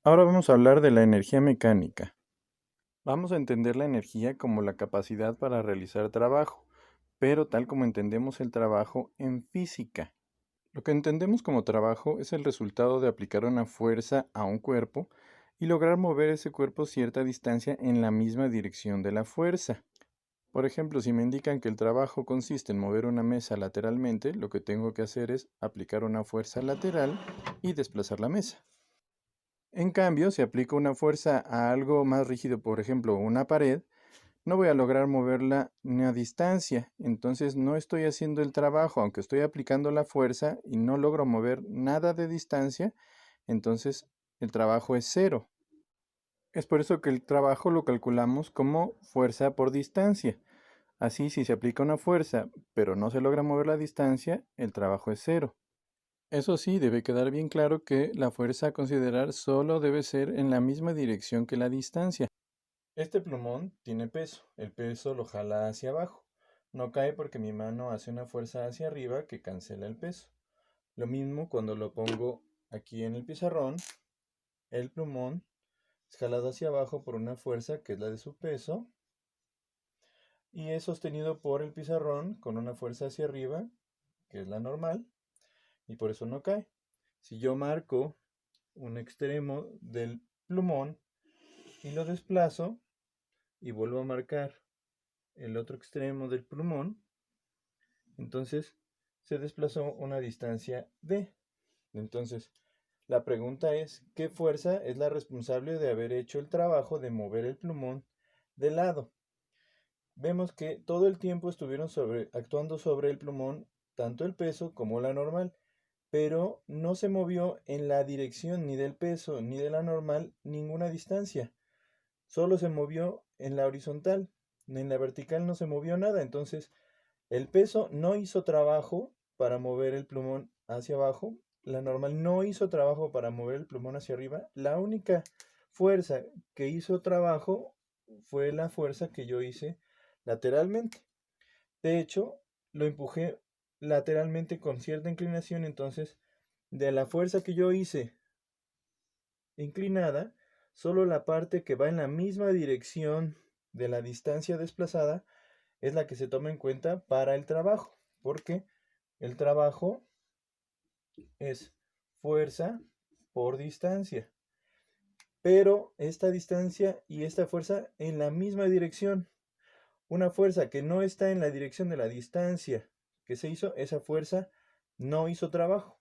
Ahora vamos a hablar de la energía mecánica. Vamos a entender la energía como la capacidad para realizar trabajo, pero tal como entendemos el trabajo en física. Lo que entendemos como trabajo es el resultado de aplicar una fuerza a un cuerpo y lograr mover ese cuerpo cierta distancia en la misma dirección de la fuerza. Por ejemplo, si me indican que el trabajo consiste en mover una mesa lateralmente, lo que tengo que hacer es aplicar una fuerza lateral y desplazar la mesa. En cambio, si aplico una fuerza a algo más rígido, por ejemplo, una pared, no voy a lograr moverla ni a distancia. Entonces no estoy haciendo el trabajo, aunque estoy aplicando la fuerza y no logro mover nada de distancia, entonces el trabajo es cero. Es por eso que el trabajo lo calculamos como fuerza por distancia. Así, si se aplica una fuerza, pero no se logra mover la distancia, el trabajo es cero. Eso sí, debe quedar bien claro que la fuerza a considerar solo debe ser en la misma dirección que la distancia. Este plumón tiene peso, el peso lo jala hacia abajo. No cae porque mi mano hace una fuerza hacia arriba que cancela el peso. Lo mismo cuando lo pongo aquí en el pizarrón, el plumón es jalado hacia abajo por una fuerza que es la de su peso y es sostenido por el pizarrón con una fuerza hacia arriba, que es la normal, y por eso no cae. Si yo marco un extremo del plumón y lo desplazo y vuelvo a marcar el otro extremo del plumón, entonces se desplazó una distancia d. Entonces, la pregunta es, ¿qué fuerza es la responsable de haber hecho el trabajo de mover el plumón de lado? Vemos que todo el tiempo estuvieron actuando sobre el plumón tanto el peso como la normal, pero no se movió en la dirección ni del peso ni de la normal ninguna distancia. Solo se movió en la horizontal, en la vertical no se movió nada. Entonces, el peso no hizo trabajo para mover el plumón hacia abajo, la normal no hizo trabajo para mover el plumón hacia arriba. La única fuerza que hizo trabajo fue la fuerza que yo hice lateralmente. De hecho, lo empujé lateralmente con cierta inclinación, entonces de la fuerza que yo hice inclinada, solo la parte que va en la misma dirección de la distancia desplazada es la que se toma en cuenta para el trabajo, porque el trabajo es fuerza por distancia, pero esta distancia y esta fuerza en la misma dirección. Una fuerza que no está en la dirección de la distancia que se hizo, esa fuerza no hizo trabajo.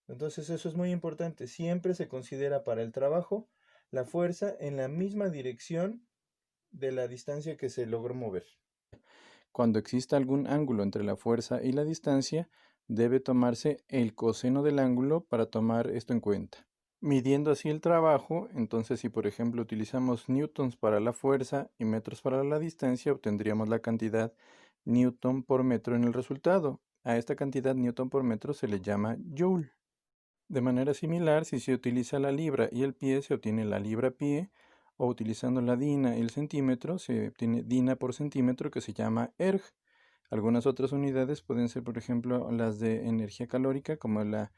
Entonces eso es muy importante. Siempre se considera para el trabajo la fuerza en la misma dirección de la distancia que se logró mover. Cuando exista algún ángulo entre la fuerza y la distancia, debe tomarse el coseno del ángulo para tomar esto en cuenta. Midiendo así el trabajo, entonces si por ejemplo utilizamos newtons para la fuerza y metros para la distancia, obtendríamos la cantidad newton por metro en el resultado. A esta cantidad newton por metro se le llama joule. De manera similar, si se utiliza la libra y el pie, se obtiene la libra-pie, o utilizando la dina y el centímetro, se obtiene dina por centímetro, que se llama erg. Algunas otras unidades pueden ser, por ejemplo, las de energía calórica, como la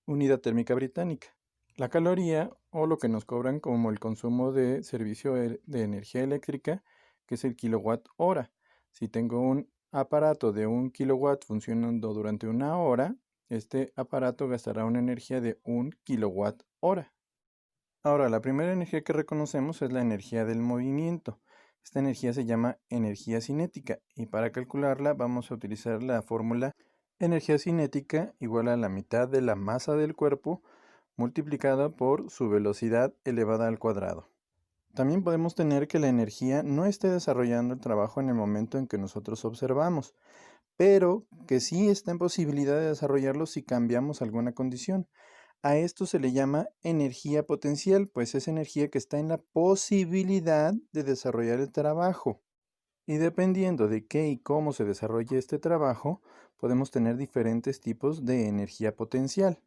unidad térmica británica. La caloría, o lo que nos cobran como el consumo de servicio de energía eléctrica, que es el kilowatt hora. Si tengo un aparato de 1 kilowatt funcionando durante una hora, este aparato gastará una energía de 1 kilowatt hora. Ahora, la primera energía que reconocemos es la energía del movimiento. Esta energía se llama energía cinética y para calcularla vamos a utilizar la fórmula energía cinética igual a la mitad de la masa del cuerpo multiplicada por su velocidad elevada al cuadrado. También podemos tener que la energía no esté desarrollando el trabajo en el momento en que nosotros observamos, pero que sí está en posibilidad de desarrollarlo si cambiamos alguna condición. A esto se le llama energía potencial, pues es energía que está en la posibilidad de desarrollar el trabajo. Y dependiendo de qué y cómo se desarrolle este trabajo, podemos tener diferentes tipos de energía potencial.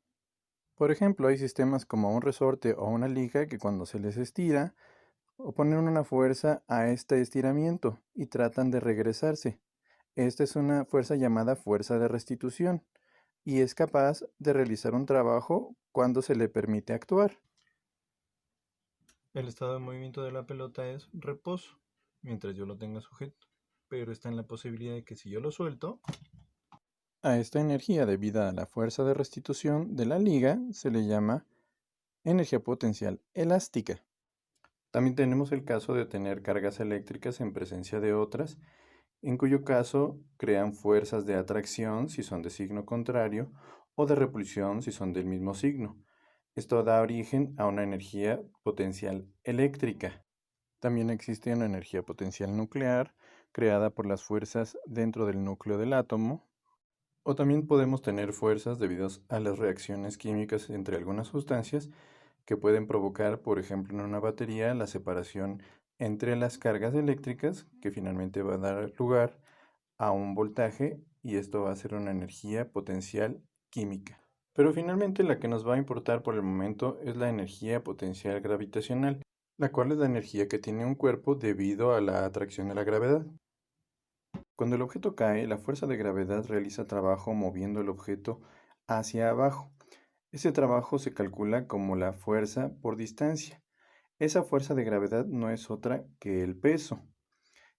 Por ejemplo, hay sistemas como un resorte o una liga que cuando se les estira, oponen una fuerza a este estiramiento y tratan de regresarse. Esta es una fuerza llamada fuerza de restitución y es capaz de realizar un trabajo cuando se le permite actuar. El estado de movimiento de la pelota es reposo, mientras yo lo tenga sujeto, pero está en la posibilidad de que si yo lo suelto, a esta energía debida a la fuerza de restitución de la liga se le llama energía potencial elástica. También tenemos el caso de tener cargas eléctricas en presencia de otras, en cuyo caso crean fuerzas de atracción si son de signo contrario o de repulsión si son del mismo signo. Esto da origen a una energía potencial eléctrica. También existe una energía potencial nuclear creada por las fuerzas dentro del núcleo del átomo, o también podemos tener fuerzas debidas a las reacciones químicas entre algunas sustancias que pueden provocar, por ejemplo, en una batería, la separación entre las cargas eléctricas, que finalmente va a dar lugar a un voltaje, y esto va a ser una energía potencial química. Pero finalmente la que nos va a importar por el momento es la energía potencial gravitacional, la cual es la energía que tiene un cuerpo debido a la atracción de la gravedad. Cuando el objeto cae, la fuerza de gravedad realiza trabajo moviendo el objeto hacia abajo. Ese trabajo se calcula como la fuerza por distancia. Esa fuerza de gravedad no es otra que el peso,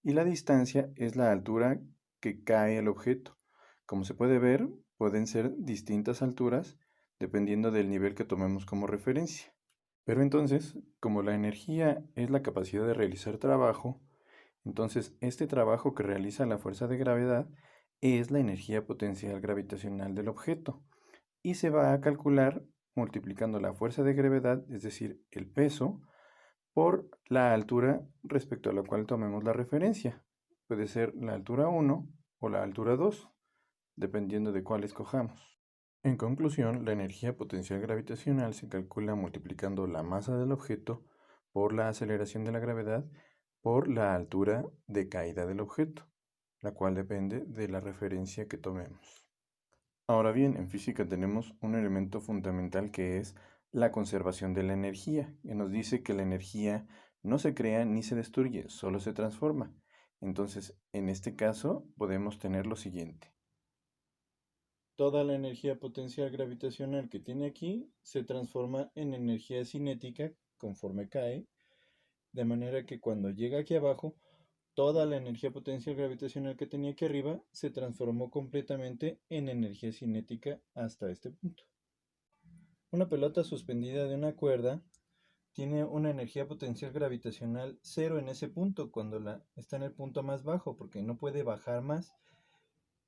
y la distancia es la altura que cae el objeto. Como se puede ver, pueden ser distintas alturas dependiendo del nivel que tomemos como referencia. Pero entonces, como la energía es la capacidad de realizar trabajo, entonces este trabajo que realiza la fuerza de gravedad es la energía potencial gravitacional del objeto y se va a calcular multiplicando la fuerza de gravedad, es decir, el peso, por la altura respecto a la cual tomemos la referencia. Puede ser la altura 1 o la altura 2, dependiendo de cuál escojamos. En conclusión, la energía potencial gravitacional se calcula multiplicando la masa del objeto por la aceleración de la gravedad por la altura de caída del objeto, la cual depende de la referencia que tomemos. Ahora bien, en física tenemos un elemento fundamental que es la conservación de la energía, que nos dice que la energía no se crea ni se destruye, solo se transforma. Entonces, en este caso, podemos tener lo siguiente. Toda la energía potencial gravitacional que tiene aquí se transforma en energía cinética conforme cae, de manera que cuando llega aquí abajo, toda la energía potencial gravitacional que tenía aquí arriba se transformó completamente en energía cinética hasta este punto. Una pelota suspendida de una cuerda tiene una energía potencial gravitacional cero en ese punto, cuando está en el punto más bajo, porque no puede bajar más.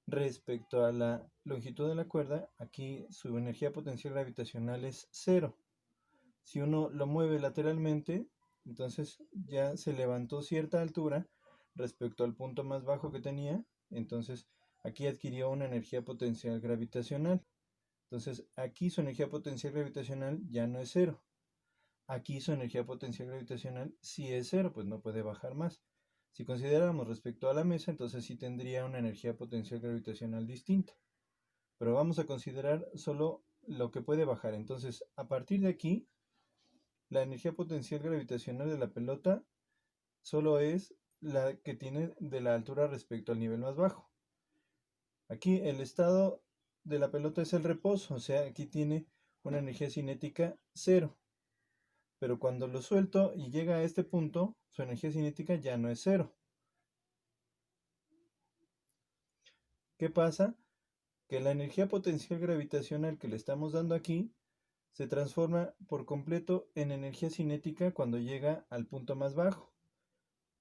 Respecto a la longitud de la cuerda, aquí su energía potencial gravitacional es cero. Si uno lo mueve lateralmente, entonces ya se levantó cierta altura respecto al punto más bajo que tenía, entonces aquí adquirió una energía potencial gravitacional. Entonces aquí su energía potencial gravitacional ya no es cero. Aquí su energía potencial gravitacional sí es cero, pues no puede bajar más. Si consideramos respecto a la mesa, entonces sí tendría una energía potencial gravitacional distinta. Pero vamos a considerar solo lo que puede bajar. Entonces, a partir de aquí, la energía potencial gravitacional de la pelota solo es la que tiene de la altura respecto al nivel más bajo. Aquí el estado de la pelota es el reposo, o sea, aquí tiene una energía cinética cero. Pero cuando lo suelto y llega a este punto, su energía cinética ya no es cero. ¿Qué pasa? Que la energía potencial gravitacional que le estamos dando aquí se transforma por completo en energía cinética cuando llega al punto más bajo.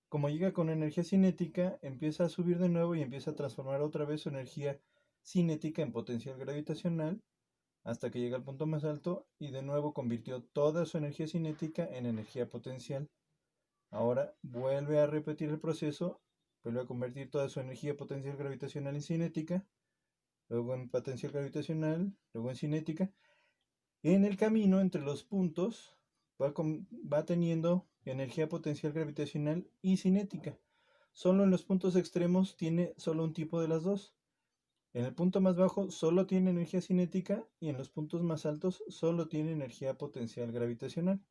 Como llega con energía cinética, empieza a subir de nuevo y empieza a transformar otra vez su energía cinética en potencial gravitacional hasta que llega al punto más alto y de nuevo convirtió toda su energía cinética en energía potencial. Ahora vuelve a repetir el proceso, vuelve a convertir toda su energía potencial gravitacional en cinética, luego en potencial gravitacional, luego en cinética. Y en el camino entre los puntos va teniendo energía potencial gravitacional y cinética. Solo en los puntos extremos tiene solo un tipo de las dos. En el punto más bajo solo tiene energía cinética y en los puntos más altos solo tiene energía potencial gravitacional.